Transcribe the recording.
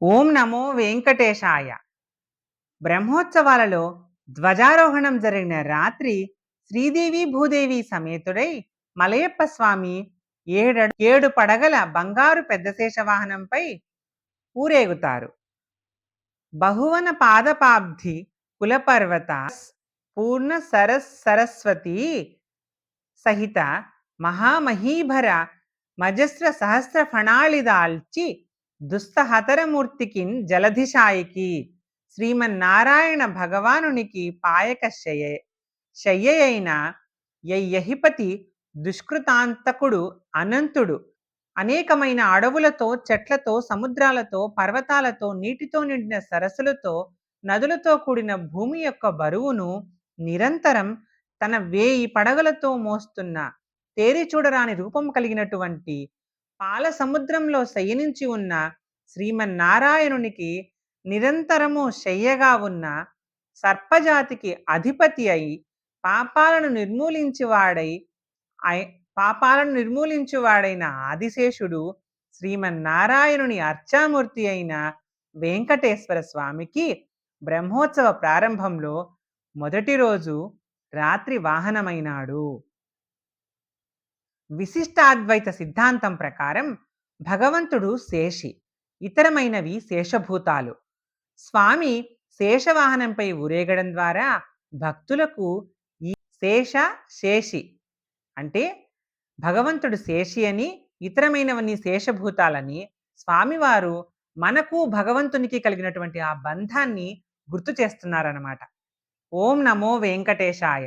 ఓం నమో వెంకటేశాయ. బ్రహ్మోత్సవాలలో ధ్వజారోహణం జరిగిన రాత్రి శ్రీదేవి భూదేవి సమేతుడై మలయప్ప స్వామి ఏడు పడగల బంగారు పెద్దశేష వాహనంపై ఊరేగుతారు. బహువన పాదపాబ్ధి కులపర్వత పూర్ణ సరస్వతి సహిత మహామహీభర మజస్ర సహస్ర ఫణాళిదాల్చి దుస్తహతరమూర్తికిన్ జలధిశాయికి శ్రీమన్నారాయణ భగవానునికి పాయక శయ్యయైన యయ్యహిపతి దుష్కృతాంతకుడు అనంతుడు అనేకమైన అడవులతో చెట్లతో సముద్రాలతో పర్వతాలతో నీటితో నిండిన సరస్సులతో నదులతో కూడిన భూమి యొక్క బరువును నిరంతరం తన 1000 పడగలతో మోస్తున్న తేరి చూడరాని రూపం కలిగినటువంటి పాల సముద్రంలో శయనించి ఉన్న శ్రీమన్నారాయణునికి నిరంతరము శయ్యగా ఉన్న సర్పజాతికి అధిపతి అయి పాపాలను నిర్మూలించువాడైన ఆదిశేషుడు శ్రీమన్నారాయణుని అర్చామూర్తి అయిన వెంకటేశ్వర స్వామికి బ్రహ్మోత్సవ ప్రారంభంలో మొదటి రోజు రాత్రి వాహనమైనాడు. విశిష్టాద్వైత సిద్ధాంతం ప్రకారం భగవంతుడు శేషి, ఇతరమైనవి శేషభూతాలు. స్వామి శేషవాహనంపై ఊరేగడం ద్వారా భక్తులకు ఈ శేషి అంటే భగవంతుడు శేషి అని, ఇతరమైనవన్నీ శేషభూతాలని స్వామివారు మనకు భగవంతునికి కలిగినటువంటి ఆ బంధాన్ని గుర్తు చేస్తున్నారన్నమాట. ఓం నమో వెంకటేశాయ.